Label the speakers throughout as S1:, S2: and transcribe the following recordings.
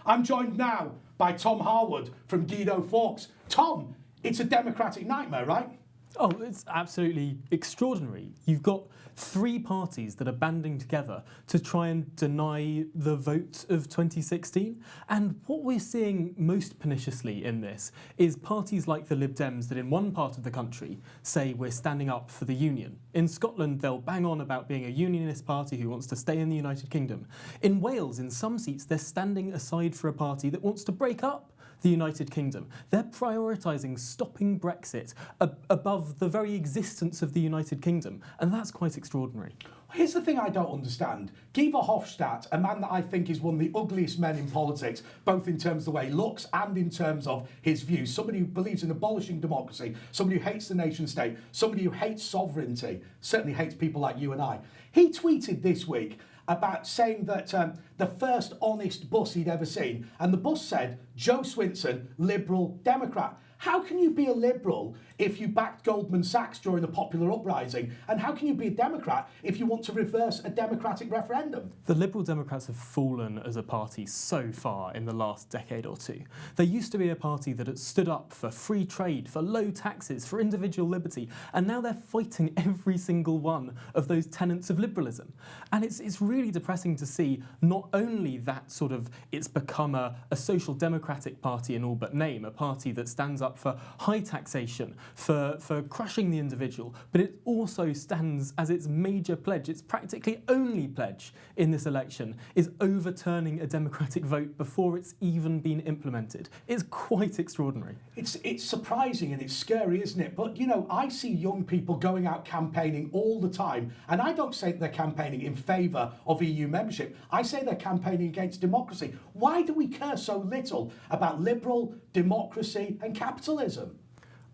S1: I'm joined now by Tom Harwood from Guido Fawkes. Tom, it's a democratic nightmare, right?
S2: Oh, it's absolutely extraordinary. You've got three parties that are banding together to try and deny the vote of 2016. And what we're seeing most perniciously in this is parties like the Lib Dems that in one part of the country say we're standing up for the Union. In Scotland, they'll bang on about being a unionist party who wants to stay in the United Kingdom. In Wales, in some seats, they're standing aside for a party that wants to break up the United Kingdom. They're prioritising stopping Brexit above the very existence of the United Kingdom, and that's quite extraordinary.
S1: Here's the thing I don't understand. Guy Verhofstadt, a man that I think is one of the ugliest men in politics, both in terms of the way he looks and in terms of his views, somebody who believes in abolishing democracy, somebody who hates the nation state, somebody who hates sovereignty, certainly hates people like you and I. He tweeted this week about saying that the first honest bus he'd ever seen, and the bus said, Joe Swinson, Liberal Democrat. How can you be a Liberal if you backed Goldman Sachs during the popular uprising? And how can you be a Democrat if you want to reverse a democratic referendum?
S2: The Liberal Democrats have fallen as a party so far in the last decade or two. They used to be a party that had stood up for free trade, for low taxes, for individual liberty, and now they're fighting every single one of those tenets of liberalism. And it's really depressing to see not only that sort of it's become a social democratic party in all but name, a party that stands up for high taxation, for crushing the individual, but it also stands as its major pledge, its practically only pledge in this election, is overturning a democratic vote before it's even been implemented. It's quite extraordinary.
S1: It's surprising and it's scary, isn't it? But, you know, I see young people going out campaigning all the time, and I don't say they're campaigning in favour of EU membership. I say they're campaigning against democracy. Why do we care so little about liberal democracy and capitalism?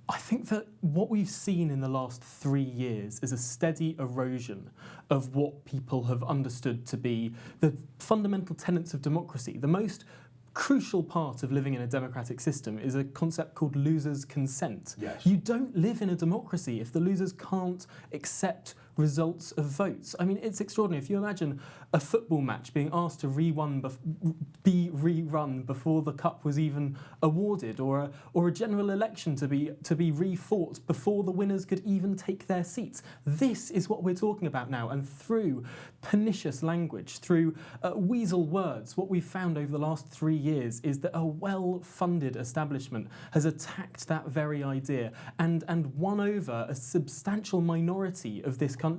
S2: I think that what we've seen in the last 3 years is a steady erosion of what people have understood to be the fundamental tenets of democracy. The most crucial part of living in a democratic system is a concept called losers' consent.
S1: Yes.
S2: You don't live in a democracy if the losers can't accept results of votes. I mean, it's extraordinary. If you imagine a football match being asked to be rerun before the cup was even awarded, or a general election to be refought before the winners could even take their seats. This is what we're talking about now, and through pernicious language, through weasel words, what we've found over the last 3 years is that a well-funded establishment has attacked that very idea and won over a substantial minority of this country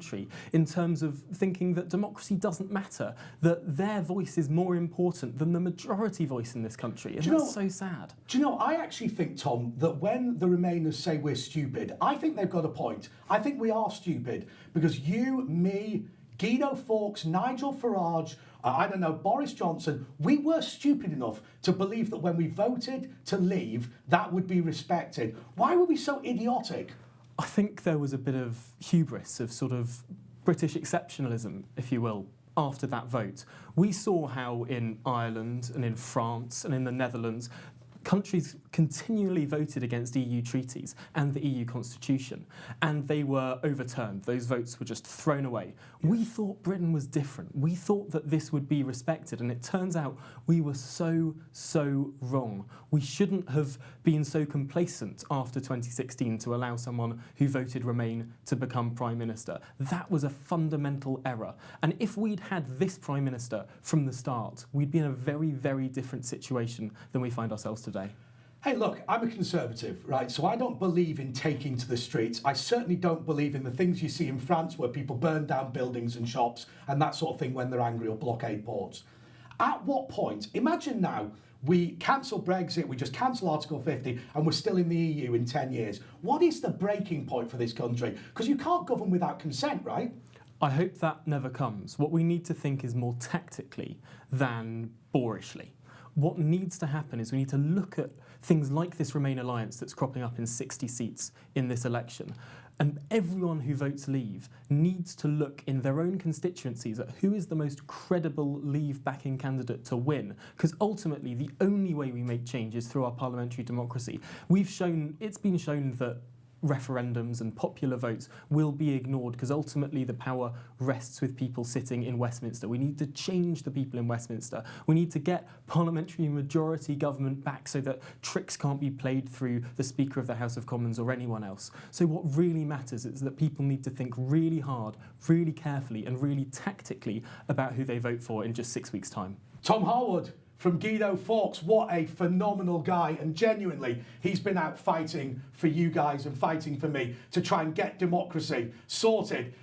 S2: in terms of thinking that democracy doesn't matter, that their voice is more important than the majority voice in this country, and that's so sad.
S1: Do you know, I actually think, Tom, that when the Remainers say we're stupid, I think they've got a point. I think we are stupid because you, me, Guido Fawkes, Nigel Farage, I don't know, Boris Johnson, we were stupid enough to believe that when we voted to leave, that would be respected. Why were we so idiotic?
S2: I think there was a bit of hubris, of sort of British exceptionalism, if you will, after that vote. We saw how in Ireland and in France and in the Netherlands, countries continually voted against EU treaties and the EU constitution, and they were overturned. Those votes were just thrown away. Yes. We thought Britain was different. We thought that this would be respected, and it turns out we were so wrong. We shouldn't have been so complacent after 2016 to allow someone who voted Remain to become Prime Minister. That was a fundamental error. And if we'd had this Prime Minister from the start, we'd be in a very different situation than we find ourselves today.
S1: Hey, look, I'm a Conservative, right? So I don't believe in taking to the streets. I certainly don't believe in the things you see in France where people burn down buildings and shops and that sort of thing when they're angry, or blockade ports. At what point, imagine now, we cancel Brexit, we just cancel Article 50, and we're still in the EU in 10 years. What is the breaking point for this country? Because you can't govern without consent, right?
S2: I hope that never comes. What we need to think is more tactically than boorishly. What needs to happen is we need to look at things like this Remain alliance that's cropping up in 60 seats in this election. And everyone who votes Leave needs to look in their own constituencies at who is the most credible Leave backing candidate to win. Because ultimately, the only way we make change is through our parliamentary democracy. It's been shown that referendums and popular votes will be ignored because ultimately the power rests with people sitting in Westminster. We need to change the people in Westminster. We need to get parliamentary majority government back so that tricks can't be played through the Speaker of the House of Commons or anyone else. So what really matters is that people need to think really hard, really carefully and really tactically about who they vote for in just 6 weeks' time.
S1: Tom Harwood from Guido Fawkes, what a phenomenal guy, and genuinely he's been out fighting for you guys and fighting for me to try and get democracy sorted.